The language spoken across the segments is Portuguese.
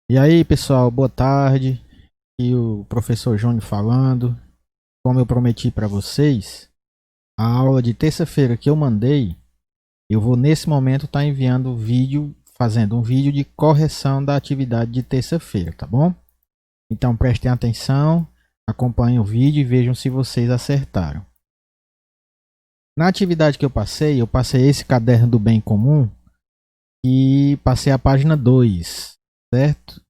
E aí, pessoal, boa tarde. E o professor Júnior falando. Como eu prometi para vocês, a aula de terça-feira que eu mandei, eu vou nesse momento estar enviando o vídeo, fazendo um vídeo de correção da atividade de terça-feira, tá bom? Então prestem atenção, acompanhem o vídeo e vejam se vocês acertaram. Na atividade que eu passei esse caderno do bem comum e passei a página 2, certo?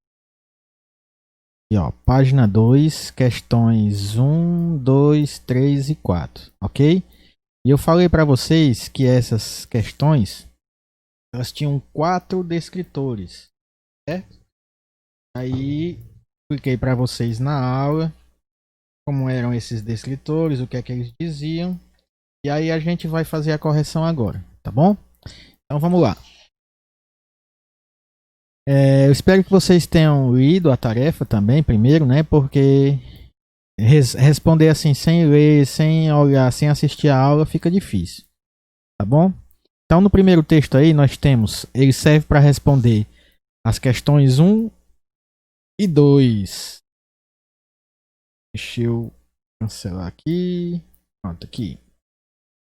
Aqui, ó, página 2, questões um, 2, 3 e 4, ok? E eu falei para vocês que essas questões, elas tinham 4 descritores, certo? Aí, expliquei para vocês na aula como eram esses descritores, o que é que eles diziam. E aí a gente vai fazer a correção agora, tá bom? Então vamos lá. Eu espero que vocês tenham lido a tarefa também primeiro, né? Porque responder assim sem ler, sem olhar, sem assistir a aula fica difícil, tá bom? Então no primeiro texto aí nós temos, ele serve para responder as questões um e 2. Deixa eu cancelar aqui. Pronto, aqui.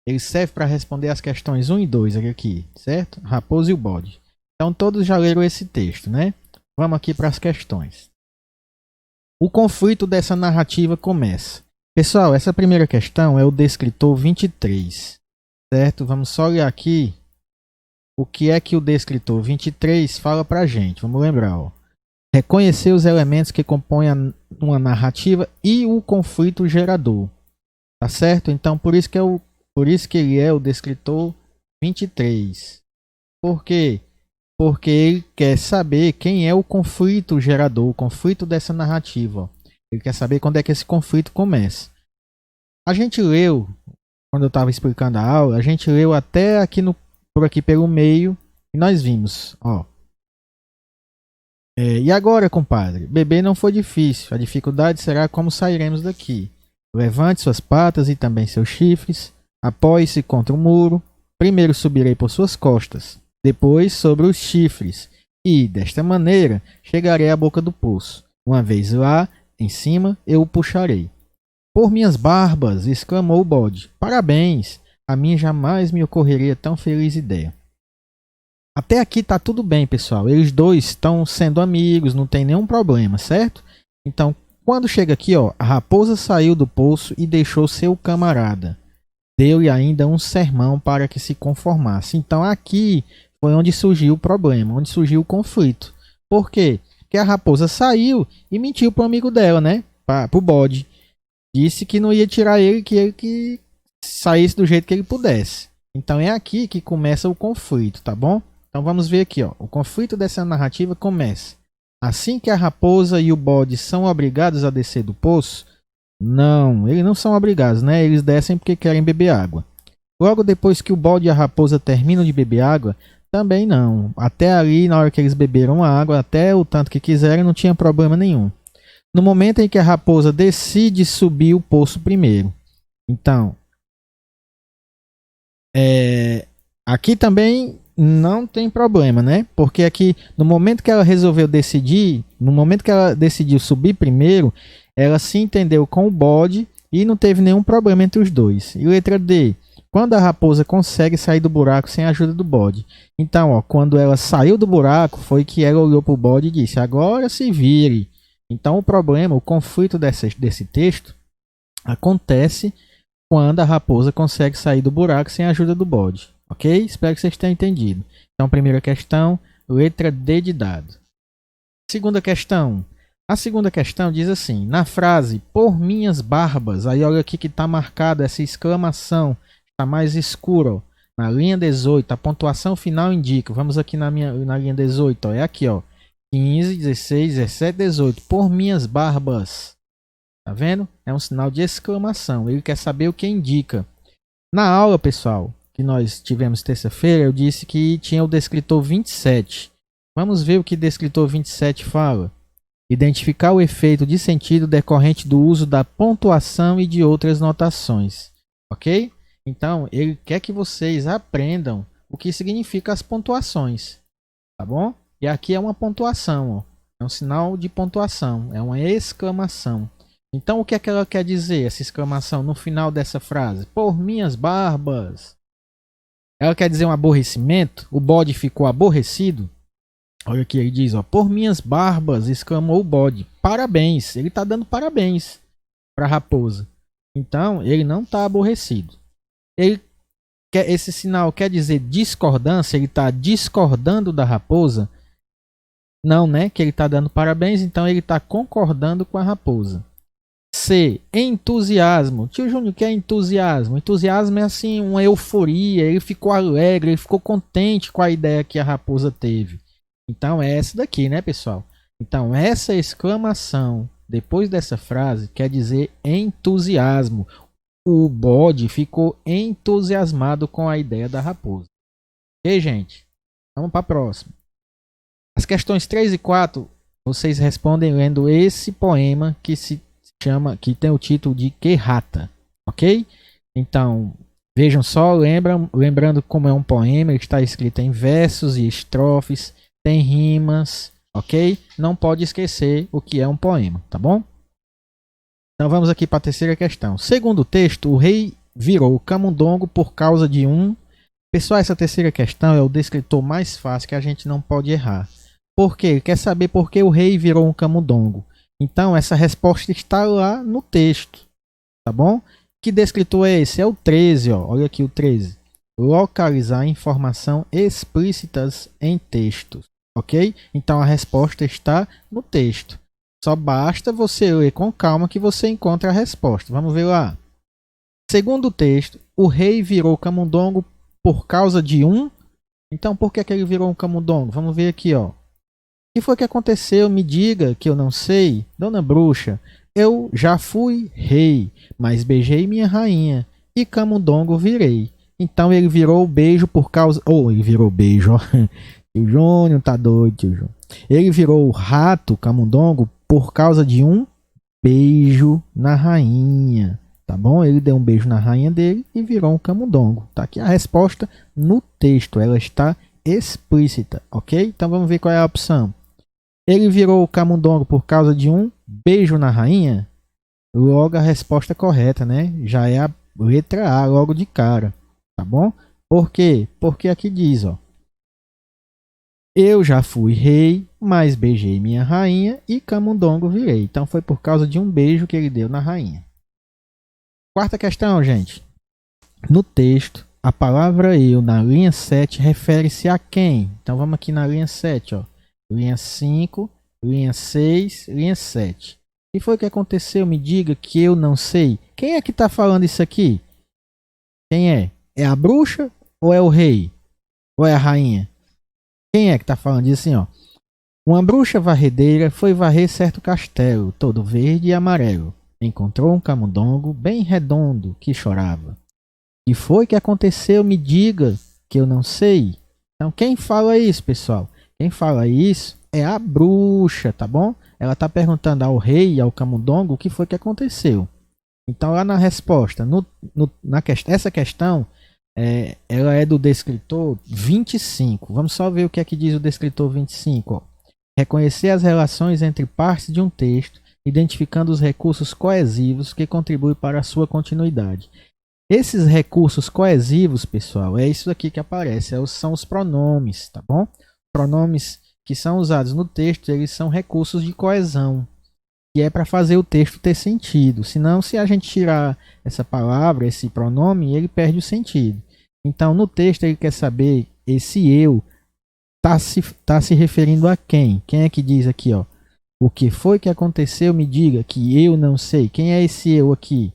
Ele serve para responder as questões um e 2 aqui, certo? Raposo e o bode. Então todos já leram esse texto, né? Vamos aqui para as questões. O conflito dessa narrativa começa. Pessoal, essa primeira questão é o descritor 23, certo? Vamos só olhar aqui o que é que o descritor 23 fala para a gente. Vamos lembrar, ó. Reconhecer os elementos que compõem uma narrativa e o conflito gerador. Tá certo? Então, por isso que ele é o descritor 23. Por quê? Porque ele quer saber quem é o conflito gerador, o conflito dessa narrativa. Ele quer saber quando é que esse conflito começa. A gente leu, quando eu estava explicando a aula, a gente leu até aqui por aqui pelo meio e nós vimos, ó. E agora, compadre? Beber não foi difícil. A dificuldade será como sairemos daqui. Levante suas patas e também seus chifres. Apoie-se contra o muro. Primeiro subirei por suas costas, depois sobre os chifres. E, desta maneira, chegarei à boca do poço. Uma vez lá, em cima, eu o puxarei. Por minhas barbas! Exclamou o bode. Parabéns! A mim jamais me ocorreria tão feliz ideia. Até aqui tá tudo bem, pessoal. Eles dois estão sendo amigos, não tem nenhum problema, certo? Então, quando chega aqui, ó, a raposa saiu do poço e deixou seu camarada. Deu-lhe ainda um sermão para que se conformasse. Então, aqui foi onde surgiu o problema, onde surgiu o conflito. Por quê? Porque a raposa saiu e mentiu pro amigo dela, né? Pro bode. Disse que não ia tirar ele, que ele que saísse do jeito que ele pudesse. Então é aqui que começa o conflito, tá bom? Então vamos ver aqui, ó. O conflito dessa narrativa começa. Assim que a raposa e o bode são obrigados a descer do poço, não, eles não são obrigados, né? Eles descem porque querem beber água. Logo depois que o bode e a raposa terminam de beber água, também não. Até ali, na hora que eles beberam a água, até o tanto que quiserem, não tinha problema nenhum. No momento em que a raposa decide subir o poço primeiro. Então, aqui também não tem problema, né? Porque aqui, no momento que ela resolveu decidir, no momento que ela decidiu subir primeiro, ela se entendeu com o bode e não teve nenhum problema entre os dois. E letra D, quando a raposa consegue sair do buraco sem a ajuda do bode. Então, ó, quando ela saiu do buraco, foi que ela olhou para o bode e disse, agora se vire. Então, o problema, o conflito desse texto acontece quando a raposa consegue sair do buraco sem a ajuda do bode. Ok? Espero que vocês tenham entendido. Então, primeira questão, letra D de dado. Segunda questão. A segunda questão diz assim, na frase, por minhas barbas, aí olha aqui que está marcada essa exclamação, está mais escuro, ó. Na linha 18, a pontuação final indica, vamos aqui na linha 18, ó, é aqui, ó, 15, 16, 17, 18, por minhas barbas. Tá vendo? É um sinal de exclamação. Ele quer saber o que indica. Na aula, pessoal, que nós tivemos terça-feira, eu disse que tinha o descritor 27. Vamos ver o que o descritor 27 fala. Identificar o efeito de sentido decorrente do uso da pontuação e de outras notações. Ok? Então, ele quer que vocês aprendam o que significa as pontuações. Tá bom? E aqui é uma pontuação. Ó. É um sinal de pontuação, é uma exclamação. Então o que é que ela quer dizer, essa exclamação no final dessa frase? Por minhas barbas. Ela quer dizer um aborrecimento? O bode ficou aborrecido? Olha aqui, ele diz, ó, por minhas barbas, exclamou o bode. Parabéns, ele está dando parabéns para a raposa. Então, ele não está aborrecido. Esse sinal quer dizer discordância, ele está discordando da raposa? Não, né? Que ele está dando parabéns, então ele está concordando com a raposa. C. Entusiasmo. Tio Júnior, o que é entusiasmo? Entusiasmo é assim, uma euforia, ele ficou alegre, ele ficou contente com a ideia que a raposa teve. Então é essa daqui, né, pessoal? Então essa exclamação depois dessa frase quer dizer entusiasmo. O bode ficou entusiasmado com a ideia da raposa. Ok, gente? Vamos para a próxima. As questões 3 e 4, vocês respondem lendo esse poema que se chama, que tem o título de Que Rata, ok? Então, vejam só, lembrando como é um poema, ele está escrito em versos e estrofes, tem rimas, ok? Não pode esquecer o que é um poema, tá bom? Então vamos aqui para a terceira questão. Segundo o texto, o rei virou camundongo por causa de um... Pessoal, essa terceira questão é o descritor mais fácil que a gente não pode errar. Por quê? Ele quer saber por que o rei virou um camundongo. Então, essa resposta está lá no texto, tá bom? Que descritor é esse? É o 13, ó. Olha aqui o 13. Localizar informação explícitas em textos, ok? Então, a resposta está no texto. Só basta você ler com calma que você encontra a resposta. Vamos ver lá. Segundo o texto, o rei virou camundongo por causa de um... Então, por que ele virou um camundongo? Vamos ver aqui, ó. O que foi que aconteceu? Me diga, que eu não sei. Dona Bruxa, eu já fui rei, mas beijei minha rainha e camundongo virei. Então ele virou o beijo por causa... ele virou o beijo, ó. Tio Júnior tá doido, tio Júnior. Ele virou o rato, camundongo, por causa de um beijo na rainha. Tá bom? Ele deu um beijo na rainha dele e virou um camundongo. Tá aqui a resposta no texto. Ela está explícita, ok? Então vamos ver qual é a opção. Ele virou o camundongo por causa de um beijo na rainha? Logo a resposta correta, né? Já é a letra A, logo de cara. Tá bom? Por quê? Porque aqui diz, ó. Eu já fui rei, mas beijei minha rainha e camundongo virei. Então foi por causa de um beijo que ele deu na rainha. Quarta questão, gente. No texto, a palavra eu na linha 7 refere-se a quem? Então vamos aqui na linha 7, ó. Linha 5, linha 6, linha 7. O que foi que aconteceu? Me diga que eu não sei. Quem é que está falando isso aqui? Quem é? É a bruxa ou é o rei? Ou é a rainha? Quem é que está falando isso assim, ó? Uma bruxa varredeira foi varrer certo castelo, todo verde e amarelo. Encontrou um camundongo bem redondo que chorava. E foi que aconteceu? Me diga que eu não sei. Então quem fala isso, pessoal? Quem fala isso é a bruxa, tá bom? Ela está perguntando ao rei e ao camundongo o que foi que aconteceu. Então lá na resposta, essa questão, ela é do descritor 25. Vamos só ver o que é que diz o descritor 25. Ó. Reconhecer as relações entre partes de um texto, identificando os recursos coesivos que contribuem para a sua continuidade. Esses recursos coesivos, pessoal, é isso aqui que aparece, são os pronomes, tá bom? Pronomes que são usados no texto, eles são recursos de coesão, que é para fazer o texto ter sentido. Senão, se a gente tirar essa palavra, esse pronome, ele perde o sentido. Então, no texto, ele quer saber esse eu tá se referindo a quem? Quem é que diz aqui, ó? O que foi que aconteceu? Me diga que eu não sei. Quem é esse eu aqui?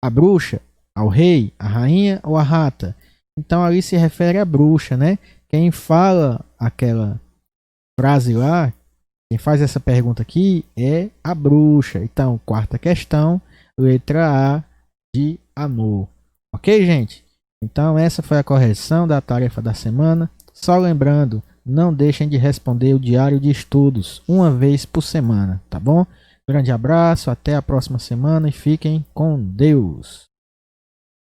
A bruxa? Ao rei? A rainha ou a rata? Então, ali se refere à bruxa, né? Quem fala aquela frase lá, quem faz essa pergunta aqui é a bruxa. Então, quarta questão, letra A de amor. Ok, gente? Então, essa foi a correção da tarefa da semana. Só lembrando, não deixem de responder o diário de estudos uma vez por semana, tá bom? Grande abraço, até a próxima semana e fiquem com Deus.